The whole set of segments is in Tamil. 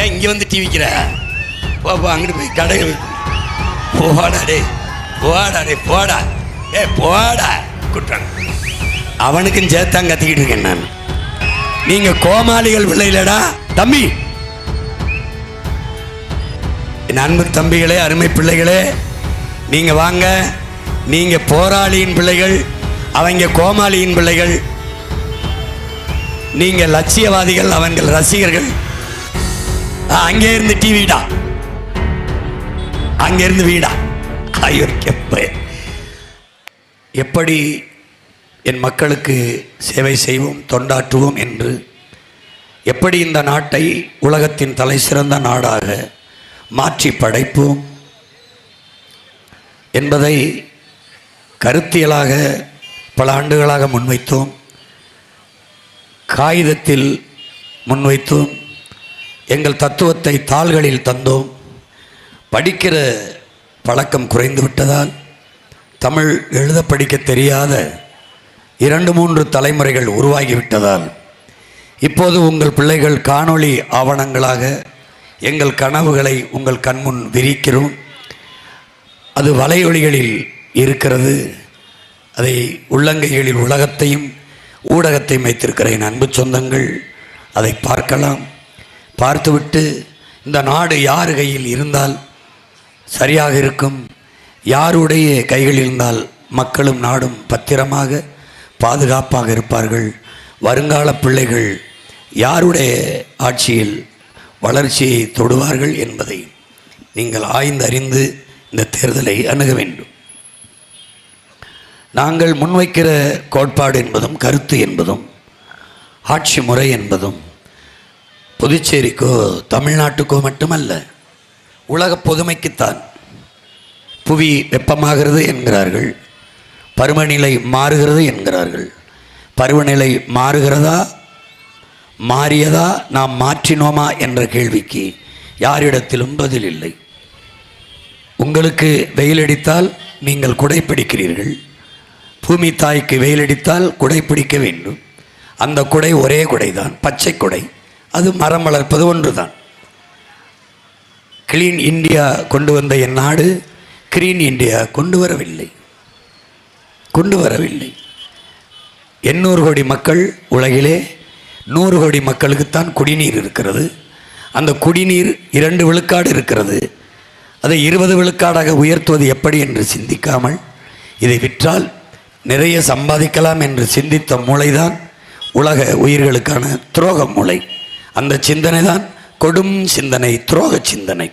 ஏன் இங்கே வந்து டீ விற்கிற? போ அங்கிட்டு போய் கடைகள் போடா டே, போடா டே, போடா போடா கூட்டாங்க. அவனுக்கும் சேர்த்தான் கத்திக்கிட்டு இருக்கேன் நான். நீங்க கோமாளிகள் பிள்ளைகளடா தம்பி, என் அன்பு தம்பிகளே, அருமை பிள்ளைகளே, நீங்க வாங்க. நீங்க போராளியின் பிள்ளைகள், அவங்க கோமாளியின் பிள்ளைகள். நீங்க லட்சியவாதிகள், அவங்கள் ரசிகர்கள். அங்கே இருந்து டிவிடா, அங்கிருந்து வீடா. ஐயோ, எப்படி என் மக்களுக்கு சேவை செய்வோம், தொண்டாற்றுவோம் என்று, எப்படி இந்த நாட்டை உலகத்தின் தலை சிறந்த நாடாக மாற்றி படைப்போம் என்பதை கருத்தியலாக பல ஆண்டுகளாக முன்வைத்தோம், காகிதத்தில் முன்வைத்தோம், எங்கள் தத்துவத்தை தாள்களில் தந்தோம். படிக்கிற பழக்கம் குறைந்து விட்டதால், தமிழ் எழுத படிக்க தெரியாத 2-3 தலைமுறைகள் உருவாகிவிட்டதால், இப்போது உங்கள் பிள்ளைகள் காணொளி ஆவணங்களாக எங்கள் கனவுகளை உங்கள் கண்முன் விரிக்கிறோம். அது வலையொலிகளில் இருக்கிறது. அதை உள்ளங்கைகளில் உலகத்தையும் ஊடகத்தையும் வைத்திருக்கிற என் அன்பு சொந்தங்கள் அதை பார்க்கலாம். பார்த்துவிட்டு இந்த நாடு யார் கையில் இருந்தால் சரியாக இருக்கும், யாருடைய கைகளில் இருந்தால் மக்களும் நாடும் பத்திரமாக பாதுகாப்பாக இருப்பார்கள், வருங்கால பிள்ளைகள் யாருடைய ஆட்சியில் வளர்ச்சியை தொடுவார்கள் என்பதை நீங்கள் ஆய்ந்தறிந்து இந்த தேர்தலை அணுக வேண்டும். நாங்கள் முன்வைக்கிற கோட்பாடு என்பதும் கருத்து என்பதும் ஆட்சி முறை என்பதும் புதுச்சேரிக்கோ தமிழ்நாட்டுக்கோ மட்டுமல்ல, உலக பொதுமைக்குத்தான். புவி வெப்பமாகிறது என்கிறார்கள், பருவநிலை மாறுகிறது என்கிறார்கள். பருவநிலை மாறுகிறதா, மாறியதா, நாம் மாற்றினோமா என்ற கேள்விக்கு யாரிடத்திலும் பதில் இல்லை. உங்களுக்கு வெயிலடித்தால் நீங்கள் குடைப்பிடிக்கிறீர்கள், பூமி தாய்க்கு வெயிலடித்தால் குடைப்பிடிக்க வேண்டும். அந்த குடை ஒரே குடைதான், பச்சை குடை. அது மரம் வளர்ப்பது ஒன்றுதான். கிளீன் இந்தியா கொண்டு வந்த என் நாடு கிரீன் இந்தியா கொண்டு வரவில்லை. 800 கோடி மக்கள் உலகிலே, 100 கோடி மக்களுக்குத்தான் குடிநீர் இருக்கிறது. அந்த குடிநீர் 2 விழுக்காடு இருக்கிறது. அதை 20 விழுக்காடாக உயர்த்துவது எப்படி என்று சிந்திக்காமல், இதை விற்றால் நிறைய சம்பாதிக்கலாம் என்று சிந்தித்த மூளைதான் உலக உயிர்களுக்கான துரோக மூளை. அந்த சிந்தனை தான் கொடும் சிந்தனை, துரோக சிந்தனை.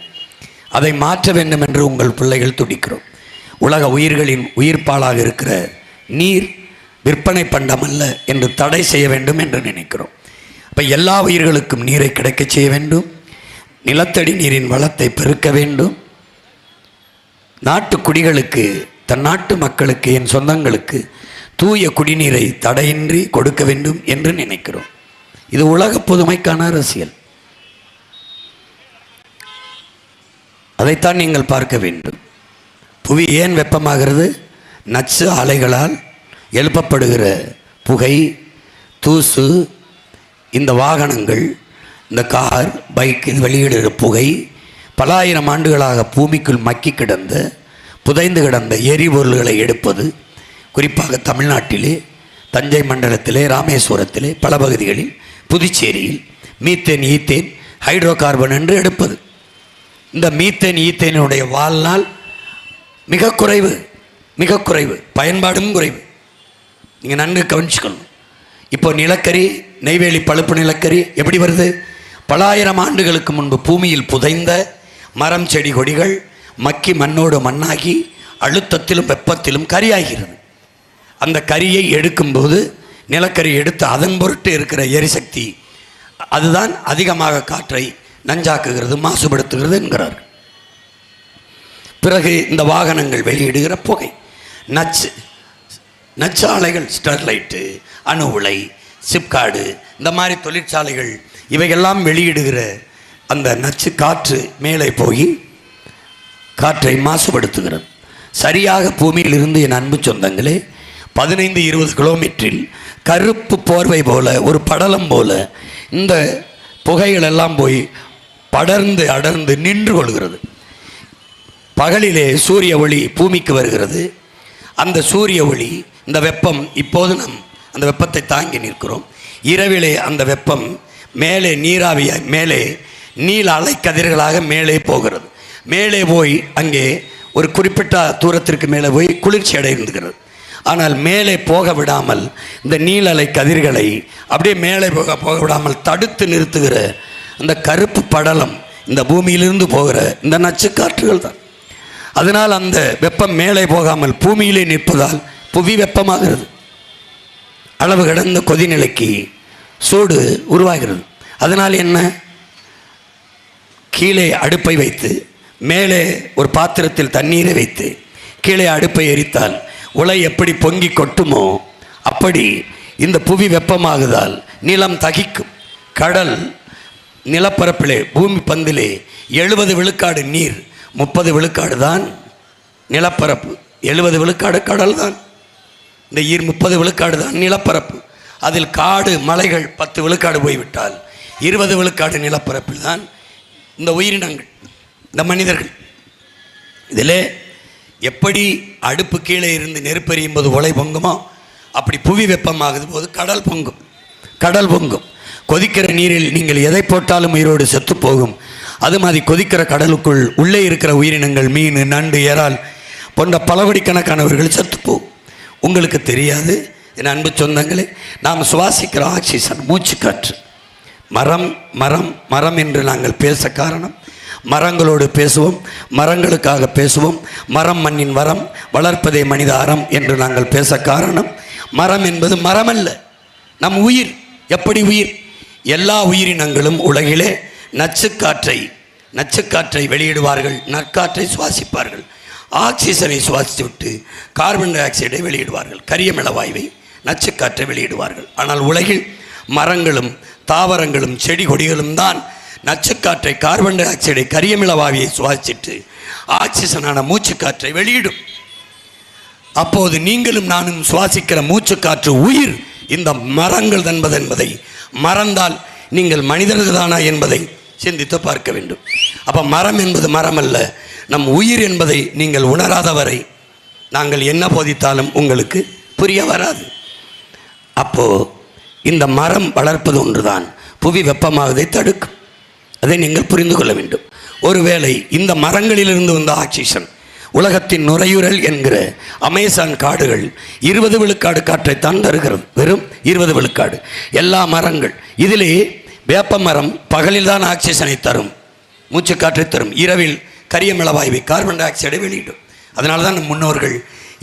அதை மாற்ற வேண்டும் என்று உங்கள் பிள்ளைகள் துடிக்கிறோம். உலக உயிர்களின் உயிர்ப்பாலாக இருக்கிற நீர் விற்பனை பண்டம் அல்ல என்று தடை செய்ய வேண்டும் என்று நினைக்கிறோம். அப்போ எல்லா உயிர்களுக்கும் நீரை கிடைக்க செய்ய வேண்டும், நிலத்தடி நீரின் வளத்தை பெருக்க வேண்டும், நாட்டு குடிகளுக்கு, தன் நாட்டு மக்களுக்கு, என் சொந்தங்களுக்கு தூய குடிநீரை தடையின்றி கொடுக்க வேண்டும் என்று நினைக்கிறோம். இது உலக புதுமைக்கான அரசியல். அதைத்தான் நீங்கள் பார்க்க வேண்டும். புவி ஏன் வெப்பமாகிறது? நச்சு ஆலைகளால் எழுப்பப்படுகிற புகை, தூசு, இந்த வாகனங்கள், இந்த கார், பைக் வெளியிடுகிற புகை, பல ஆயிரம் ஆண்டுகளாக பூமிக்குள் மக்கி கிடந்த, புதைந்து கிடந்த எரிபொருள்களை எடுப்பது, குறிப்பாக தமிழ்நாட்டிலே, தஞ்சை மண்டலத்திலே, ராமேஸ்வரத்திலே, பல பகுதிகளில், புதுச்சேரியில் மீத்தேன், ஈத்தேன், ஹைட்ரோ கார்பன் என்று எடுப்பது. இந்த மீத்தேன், ஈத்தேனுடைய வாழ்நாள் மிக குறைவு, மிக குறைவு, பயன்பாடும் குறைவு. நீங்கள் நன்கு கவனிச்சுக்கணும். இப்போ நிலக்கரி, நெய்வேலி பழுப்பு நிலக்கரி எப்படி வருது? பல ஆயிரம் ஆண்டுகளுக்கு முன்பு பூமியில் புதைந்த மரம், செடி, கொடிகள் மக்கி மண்ணோடு மண்ணாகி அழுத்தத்திலும் வெப்பத்திலும் கரியாகிறது. அந்த கரியை எடுக்கும்போது, நிலக்கரி எடுத்து அதன் பொருட்டு இருக்கிற எரிசக்தி, அதுதான் அதிகமாக காற்றை நஞ்சாக்குகிறது, மாசுபடுத்துகிறது என்கிறார்கள். பிறகு இந்த வாகனங்கள் வெளியிடுகிற புகை, நச்சாலைகள், ஸ்டெர்லைட்டு, அணு உலை, சிப்காடு, இந்த மாதிரி தொழிற்சாலைகள், இவையெல்லாம் வெளியிடுகிற அந்த நச்சு காற்று மேலே போய் காற்றை மாசுபடுத்துகிறது. சரியாக பூமியிலிருந்து என் அன்பு சொந்தங்களே 15-20 கிலோமீட்டரில் கருப்பு போர்வை போல, ஒரு படலம் போல இந்த புகைகள் எல்லாம் போய் படர்ந்து அடர்ந்து நின்று கொள்கிறது. பகலிலே சூரிய ஒளி பூமிக்கு வருகிறது. அந்த சூரிய ஒளி, இந்த வெப்பம், இப்போது நாம் அந்த வெப்பத்தை தாங்கி நிற்கிறோம். இரவிலே அந்த வெப்பம் மேலே நீராவியாய் மேலே நீல அலை கதிர்களாக மேலே போகிறது. மேலே போய் அங்கே ஒரு குறிப்பிட்ட தூரத்திற்கு மேலே போய் குளிர்ச்சி அடைந்துகிறது. ஆனால் மேலே போக விடாமல் இந்த நீல அலை கதிர்களை அப்படியே மேலே போக விடாமல் தடுத்து நிறுத்துகிற அந்த கருப்பு படலம் இந்த பூமியிலிருந்து போகிற இந்த நச்சுக்காற்றுகள் தான். அதனால் அந்த வெப்பம் மேலே போகாமல் பூமியிலே நிற்பதால் புவி வெப்பமாகிறது. அளவு கடந்த கொதிநிலைக்கு சூடு உருவாகிறது. அதனால் என்ன, கீழே அடுப்பை வைத்து மேலே ஒரு பாத்திரத்தில் தண்ணீரை வைத்து கீழே அடுப்பை எரித்தால் உலை எப்படி பொங்கி கொட்டுமோ அப்படி இந்த புவி வெப்பமாகுதால் நிலம் தகிக்கும். கடல் நிலப்பரப்பிலே பூமி பந்திலே 70 விழுக்காடு நீர், 30 விழுக்காடு தான் நிலப்பரப்பு. 70 விழுக்காடு கடல் தான். இந்த 30 விழுக்காடு தான் நிலப்பரப்பு. அதில் காடு மலைகள் 10 விழுக்காடு போய்விட்டால் 20 விழுக்காடு நிலப்பரப்பில் தான் இந்த உயிரினங்கள், இந்த மனிதர்கள். இதில் எப்படி அடுப்பு கீழே இருந்து நெருப்பெறியும் போது உலை பொங்குமோ அப்படி புவி வெப்பமாகுது போது கடல் பொங்கும். கடல் பொங்கும். கொதிக்கிற நீரில் நீங்கள் எதை போட்டாலும் உயிரோடு செத்து போகும். அது மாதிரி கொதிக்கிற கடலுக்குள் உள்ளே இருக்கிற உயிரினங்கள், மீன், நண்டு, இறால் போன்ற பல கோடிக்கணக்கானவர்கள் செத்துப்போகும். உங்களுக்கு தெரியாது என் அன்பு சொந்தங்களே, நாம் சுவாசிக்கிற ஆக்சிஜன் மூச்சு காற்று. மரம் மரம் மரம் என்று நாங்கள் பேச காரணம், மரங்களோடு பேசுவோம், மரங்களுக்காக பேசுவோம். மரம் மண்ணின் வரம், வளர்ப்பதே மனித அறம் என்று நாங்கள் பேச காரணம், மரம் என்பது மரம் அல்ல, நம் உயிர். எப்படி உயிர்? எல்லா உயிரினங்களும் உலகிலே நச்சுக்காற்றை வெளியிடுவார்கள், நற்காற்றை சுவாசிப்பார்கள். ஆக்சிஜனை சுவாசித்து விட்டு கார்பன் டை ஆக்சைடை வெளியிடுவார்கள், கரியமில வாயுவை, நச்சுக்காற்றை வெளியிடுவார்கள். ஆனால் உலகில் மரங்களும் தாவரங்களும் செடி கொடிகளும் தான் நச்சுக்காற்றை, கார்பன் டை ஆக்சைடை, கரியமில வாயுவை சுவாசித்து ஆக்சிஜனான மூச்சுக்காற்றை வெளியிடும். அப்போது நீங்களும் நானும் சுவாசிக்கிற மூச்சுக்காற்று உயிர் இந்த மரங்கள் என்பதை மறந்தால் நீங்கள் மனிதர்கள் தானா என்பதை சிந்தித்து பார்க்க வேண்டும். அப்போ மரம் என்பது மரம் அல்ல, நம் உயிர் என்பதை நீங்கள் உணராதவரை நாங்கள் என்ன போதித்தாலும் உங்களுக்கு புரிய வராது. அப்போது இந்த மரம் வளர்ப்பது ஒன்றுதான் புவி வெப்பமாவதை தடுக்கும். அதை நீங்கள் புரிந்து கொள்ள வேண்டும். ஒருவேளை இந்த மரங்களிலிருந்து வந்த ஆக்சிஜன் உலகத்தின் நுரையீரல் என்கிற அமேசான் காடுகள் 20 விழுக்காடு காற்றைத்தான் தருகிறது. வெறும் 20 விழுக்காடு. எல்லா மரங்கள் இதிலே வேப்ப மரம் பகலில் தான் ஆக்சிஜனை தரும், மூச்சு காற்றை தரும். இரவில் கரியமில வாயுவை, கார்பன் டை ஆக்சைடை வெளியிடும். அதனால தான் நம் முன்னோர்கள்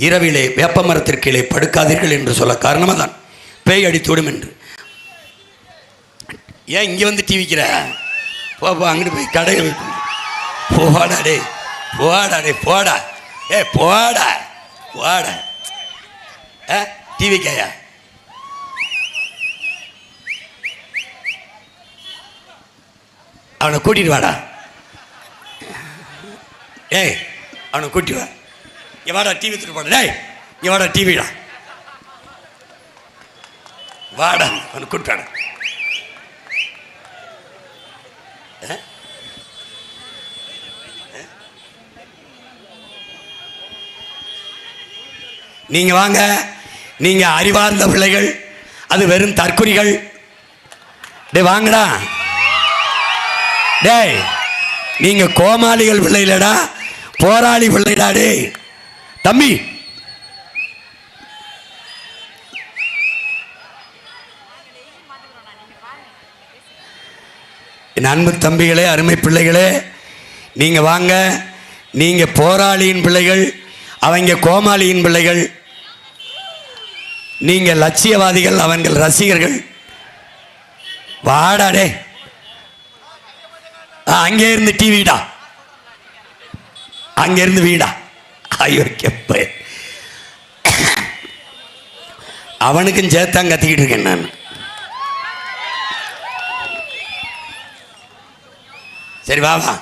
இரவிலே வேப்ப மரத்திற்கீழே படுக்காதீர்கள் என்று சொல்ல காரணமாக தான் பேய் அடித்துவிடும் என்று. ஏன் இங்கே வந்து டிவிக்கிற? போப்பா, அங்கிட்டு போய் கடைகள் போடா, டே போடா, டே போடா, போடா போடா, டிவிக்காயா? அவனை கூட்டிட்டு வாடா. அவனை கூட்டி வா. வாடா, டிவி எடுத்துட்டு போடா. வாடா, டிவிடா, வாடா, அவனை கூட்டாடா. நீங்க வாங்க, நீங்க அறிவார்ந்த பிள்ளைகள், அது வெறும் தற்குறிகள். டே வாங்கடா, டேய் நீங்க கோமாளிகள் பிள்ளைலடா, போராளி பிள்ளைடா. டே தம்பி, என் அன்பு தம்பிகளே, அருமை பிள்ளைகளே, நீங்க வாங்க. நீங்க போராளியின் பிள்ளைகள், அவங்க கோமாளியின் பிள்ளைகள். நீங்க லட்சியவாதிகள், அவங்கள் ரசிகர்கள். வாடாடே, அங்கே இருந்து டிவிடா, அங்க இருந்து வீடா. ஐயோ கெப்ப, அவனுக்கும் சேர்த்தான் கத்திக்கிட்டு இருக்கேன் நான். சரி வா வா.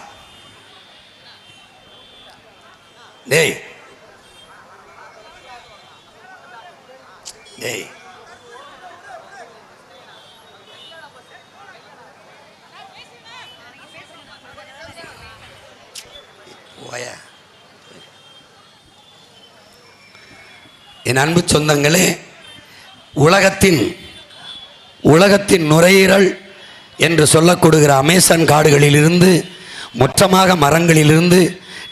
டேய் டேய், போயா. என் அன்பு சொந்தங்களே, உலகத்தின் நுரையீரல் என்று சொல்லப்படுகிற அமேசான் காடுகளிலிருந்து, மொத்தமாக மரங்களிலிருந்து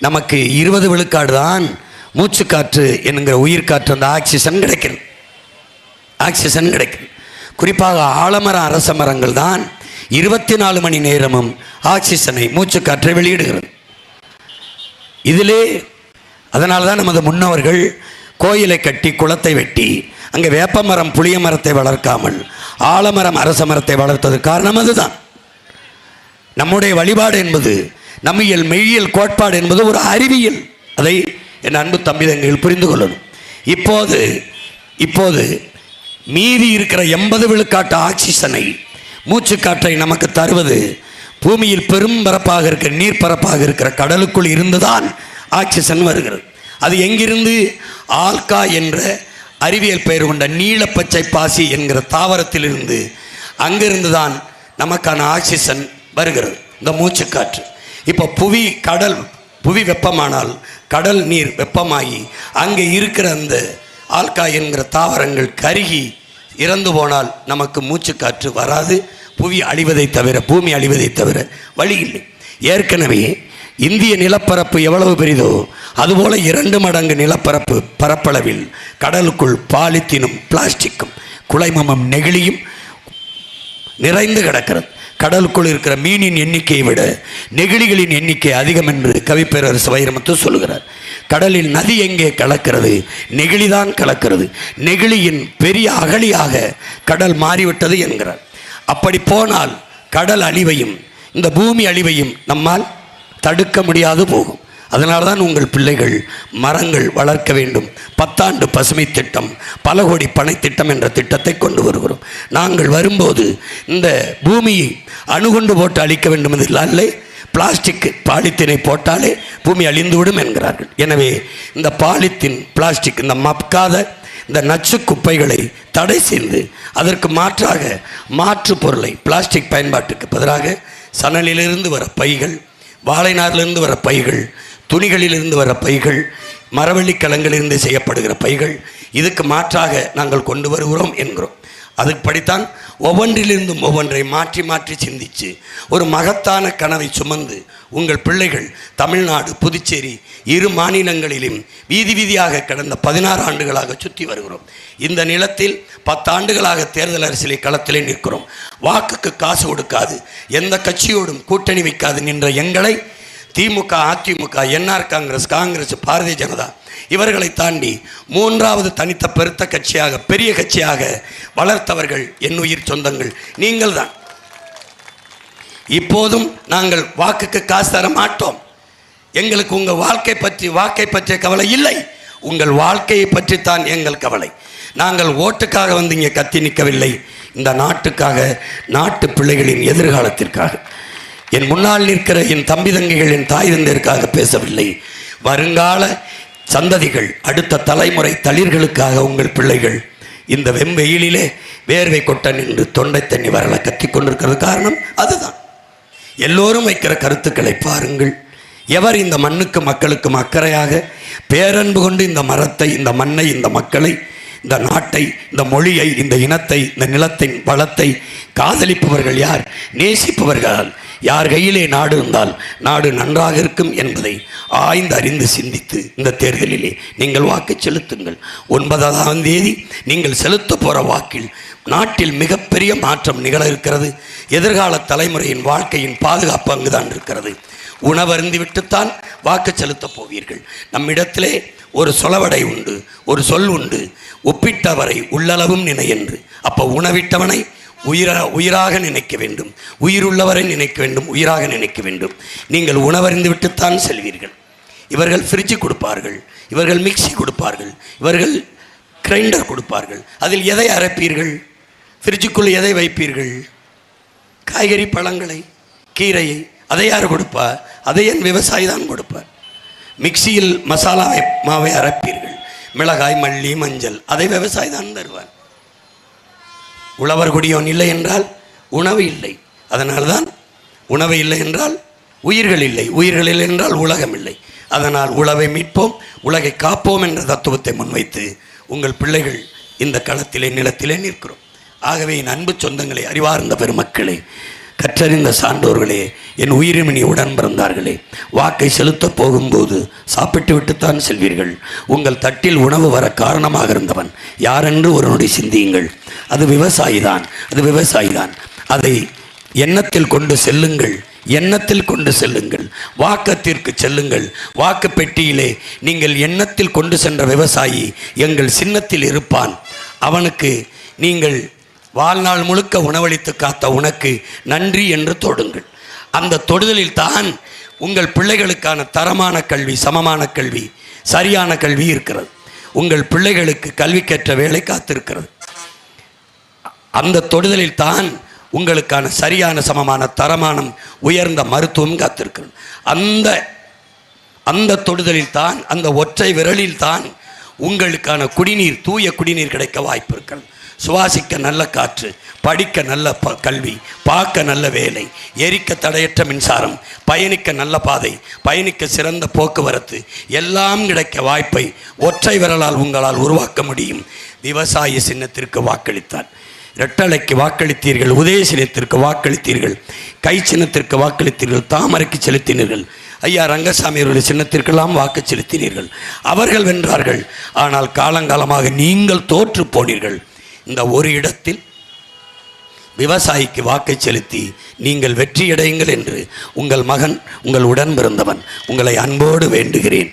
நமக்கு 20 விழுக்காடு தான் மூச்சுக்காற்று என்கிற உயிர்காற்று, அந்த ஆக்சிஜன் கிடைக்கும். குறிப்பாக ஆலமர அரச மரங்கள் தான் 24 மணி நேரமும் ஆக்சிஜனை, மூச்சுக்காற்றை வெளியிடுகிறது. அதனால தான் நமது முன்னோர்கள் கோயிலை கட்டி, குளத்தை வெட்டி, அங்கே வேப்ப மரம், புளிய மரத்தை வளர்க்காமல் ஆலமரம், அரச மரத்தை வளர்த்தது காரணம் அதுதான். நம்முடைய வழிபாடு என்பது, நம்மியல் மெய்யியல் கோட்பாடு என்பது ஒரு அறிவியல். அதை என் அன்பு தம்பிதங்கள் புரிந்து கொள்ளணும். இப்போது மீதி இருக்கிற 80 விழுக்காட்டு ஆக்சிஜனை, மூச்சுக்காற்றை நமக்கு தருவது பூமியில் பெரும் பரப்பாக இருக்கிற, நீர்ப்பரப்பாக இருக்கிற கடலுக்குள் இருந்துதான் ஆக்சிஜன் வருகிறது. அது எங்கிருந்து? ஆல்கா என்ற அறிவியல் பெயர் கொண்ட நீலப்பச்சை பாசி என்கிற தாவரத்திலிருந்து, அங்கிருந்து தான் நமக்கான ஆக்சிஜன் வருகிறது, இந்த மூச்சுக்காற்று. இப்போ புவி வெப்பமானால் கடல் நீர் வெப்பமாகி அங்கே இருக்கிற அந்த ஆல்கா என்கிற தாவரங்கள் கருகி இறந்து போனால் நமக்கு மூச்சுக்காற்று வராது. பூமி அழிவதை தவிர வழி இல்லை. ஏற்கனவே இந்திய நிலப்பரப்பு எவ்வளவு பெரிதோ அதுபோல 2 மடங்கு நிலப்பரப்பு பரப்பளவில் கடலுக்குள் பாலித்தீனும், பிளாஸ்டிக்கும், குலைமமும், நெகிழியும் நிறைந்து கிடக்கிறது. கடலுக்குள் இருக்கிற மீனின் எண்ணிக்கையை விட நெகிழிகளின் எண்ணிக்கை அதிகம் என்று கவிப்பேரரசு வைரமுத்து சொல்லுகிறார். கடலில் நதி எங்கே கலக்கிறது? நெகிழிதான் கலக்கிறது. நெகிழியின் பெரிய அகழியாக கடல் மாறிவிட்டது என்கிறார். அப்படி போனால் கடல் அழிவையும் இந்த பூமி அழிவையும் நம்மால் தடுக்க முடியாது போகும். அதனால தான் உங்கள் பிள்ளைகள் மரங்கள் வளர்க்க வேண்டும். 10 ஆண்டு பசுமை திட்டம், பல கோடி பனை திட்டம் என்ற திட்டத்தை கொண்டு வருகிறோம். நாங்கள் வரும்போது இந்த பூமியை அணுகுண்டு போட்டு அழிக்க வேண்டும் என்றில்லை, பிளாஸ்டிக், பாலித்தீனை போட்டாலே பூமி அழிந்துவிடும் என்கிறார்கள். எனவே இந்த பாலித்தீன், பிளாஸ்டிக், இந்த மக்காத இந்த நச்சு குப்பைகளை தடை செய்து அதற்கு மாற்றாக மாற்று பொருளை, பிளாஸ்டிக் பயன்பாட்டுக்கு பதிலாக சணலிலிருந்து வர பைகள், வாழை நாரிலிருந்து வர பைகள், துணிகளிலிருந்து வர பைகள், மரவள்ளிக்கிழங்கிலிருந்து செய்யப்படுகிற பைகள், இதுக்கு மாற்றாக நாங்கள் கொண்டு வருகிறோம் என்கிறோம். அதுபடித்தான் ஒவ்வொன்றிலிருந்தும் ஒவ்வொன்றை மாற்றி மாற்றி சிந்தித்து ஒரு மகத்தான கனவை சுமந்து உங்கள் பிள்ளைகள் தமிழ்நாடு, புதுச்சேரி 2 மாநிலங்களிலும் வீதி வீதியாக கடந்த 16 ஆண்டுகளாக சுற்றி வருகிறோம். இந்த நிலத்தில் 10 ஆண்டுகளாக தேர்தல் அரசியலை களத்திலே நிற்கிறோம். வாக்குக்கு காசு கொடுக்காது, எந்த கட்சியோடும் கூட்டணி வைக்காது நின்ற எங்களை திமுக, அதிமுக, என்ஆர் காங்கிரஸ், பாரதிய ஜனதா இவர்களை தாண்டி 3வது தனித்த பெருத்த கட்சியாக, பெரிய கட்சியாக வளர்த்தவர்கள் என் உயிர் சொந்தங்கள் நீங்கள் தான். இப்போதும் நாங்கள் வாக்குக்கு காசு தர மாட்டோம். எங்களுக்கு உங்கள் வாக்கை பற்றிய கவலை இல்லை, உங்கள் வாழ்க்கையை பற்றித்தான் எங்கள் கவலை. நாங்கள் ஓட்டுக்காக வந்து இங்கே கத்தி நிற்கவில்லை, இந்த நாட்டுக்காக, நாட்டு பிள்ளைகளின் எதிர்காலத்திற்காக, என் முன்னால் நிற்கிற என் தம்பி தங்கைகள், என் தாய் தந்தையருக்காக பேசவில்லை. வருங்கால சந்ததிகள், அடுத்த தலைமுறை தளிர்களுக்காக உங்கள் பிள்ளைகள் இந்த வெயிலிலே வேர்வை கொட்ட நின்று தொண்டை தண்ணி வரல கத்தி கொண்டிருக்கிறது. காரணம் அதுதான். எல்லோரும் வைக்கிற கருத்துக்களை பாருங்கள். எவர் இந்த மண்ணுக்கு, மக்களுக்கும் அக்கறையாக பேரன்பு கொண்டு இந்த மரத்தை, இந்த மண்ணை, இந்த மக்களை, இந்த நாட்டை, இந்த மொழியை, இந்த இனத்தை, இந்த நிலத்தின் வளத்தை காதலிப்பவர்கள் யார்? நேசிப்பவர்கள் யார் கையிலே நாடு இருந்தால் நாடு நன்றாக இருக்கும் என்பதை ஆய்ந்து அறிந்து சிந்தித்து இந்த தேர்தலிலே நீங்கள் வாக்கு செலுத்துங்கள். 9ஆம் தேதி நீங்கள் செலுத்த போகிற வாக்கில் நாட்டில் மிகப்பெரிய மாற்றம் நிகழ இருக்கிறது. எதிர்கால தலைமுறையின் வாழ்க்கையின் பாதுகாப்பு அங்குதான் இருக்கிறது. உணவருந்திவிட்டுத்தான் வாக்கு செலுத்தப் போவீர்கள். நம்மிடத்திலே ஒரு சொலவடை உண்டு, ஒரு சொல் உண்டு, ஒப்பிட்டவரை உள்ளளவும் நினை என்று. அப்போ உணவிட்டவனை உயிராக நினைக்க வேண்டும், உயிருள்ளவரை நினைக்க வேண்டும், உயிராக நினைக்க வேண்டும். நீங்கள் உணவறிந்து விட்டுத்தான் செல்வீர்கள். இவர்கள் ஃப்ரிட்ஜு கொடுப்பார்கள், இவர்கள் மிக்சி கொடுப்பார்கள், இவர்கள் கிரைண்டர் கொடுப்பார்கள். அதில் எதை அரைப்பீர்கள்? ஃப்ரிட்ஜுக்குள் எதை வைப்பீர்கள்? காய்கறி, பழங்களை, கீரையை. அதை யார் கொடுப்பார்? அதை என் விவசாயி தான் கொடுப்பார். மிக்சியில் மசாலா மாவை அரைப்பீர்கள், மிளகாய், மல்லி, மஞ்சள், அதை விவசாயி தான் தருவார். உழவர் குடியோன் இல்லை என்றால் உணவு இல்லை. அதனால்தான் உணவு இல்லை என்றால் உயிர்கள் இல்லை, உயிர்கள் இல்லை என்றால் உலகம் இல்லை. அதனால் உழவை மீட்போம், உலகை காப்போம் என்ற தத்துவத்தை முன்வைத்து உங்கள் பிள்ளைகள் இந்த களத்திலே நிலத்திலே நிற்கிறோம். ஆகவே என் அன்பு சொந்தங்களே, அறிவார்ந்த பெருமக்களே, கற்றறிந்த சான்றோர்களே, என் உயிரிமினி உடன் பிறந்தார்களே, வாக்கை செலுத்தப் போகும்போது சாப்பிட்டு விட்டுத்தான் செல்வீர்கள். உங்கள் தட்டில் உணவு வர காரணமாக இருந்தவன் யாரென்று ஒரு நொடி சிந்தியுங்கள். அது விவசாயிதான், அது விவசாயிதான். அதை எண்ணத்தில் கொண்டு செல்லுங்கள், எண்ணத்தில் கொண்டு செல்லுங்கள். வாக்கத்திற்கு செல்லுங்கள். வாக்கு பெட்டியிலே நீங்கள் எண்ணத்தில் கொண்டு சென்ற விவசாயி எங்கள் சின்னத்தில் இருப்பான். அவனுக்கு நீங்கள் வாழ்நாள் முழுக்க உணவளித்து காத்த உனக்கு நன்றி என்று தொடுங்கள். அந்த தொடுதலில் தான் உங்கள் பிள்ளைகளுக்கான தரமான கல்வி, சமமான கல்வி, சரியான கல்வி இருக்கிறது. உங்கள் பிள்ளைகளுக்கு கல்விக்கேற்ற வேலை காத்திருக்கிறது. அந்த தொடுதலில் தான் உங்களுக்கான சரியான சமமான தரமான உயர்ந்த மருத்துவம் காத்திருக்கிறது. அந்த தொடுதலில் தான், அந்த ஒற்றை விரலில் தான் உங்களுக்கான குடிநீர், தூய குடிநீர் கிடைக்க வாய்ப்பு இருக்கிறது. சுவாசிக்க நல்ல காற்று, படிக்க நல்ல கல்வி, பார்க்க நல்ல வேலை, எரிக்க தடையற்ற மின்சாரம், பயணிக்க நல்ல பாதை, பயணிக்க சிறந்த போக்குவரத்து, எல்லாம் கிடைக்க வாய்ப்பை ஒற்றை விரலால் உங்களால் உருவாக்க முடியும். விவசாய சின்னத்திற்கு வாக்களித்தார், இரட்டலைக்கு வாக்களித்தீர்கள், உதய சின்னத்திற்கு வாக்களித்தீர்கள், கை சின்னத்திற்கு வாக்களித்தீர்கள், தாமரைக்கு செலுத்தினீர்கள், ஐயா ரங்கசாமி அவர்கள் சின்னத்திற்கெல்லாம் வாக்கு செலுத்தினீர்கள். அவர்கள் வென்றார்கள். ஆனால் காலங்காலமாக நீங்கள் தோற்று போனீர்கள். இந்த ஒரு இடத்தில் விவசாயிக்கு வாக்கை செலுத்தி நீங்கள் வெற்றியடையுங்கள் என்று உங்கள் மகன், உங்கள் உடன் பிறந்தவன் உங்களை அன்போடு வேண்டுகிறேன்.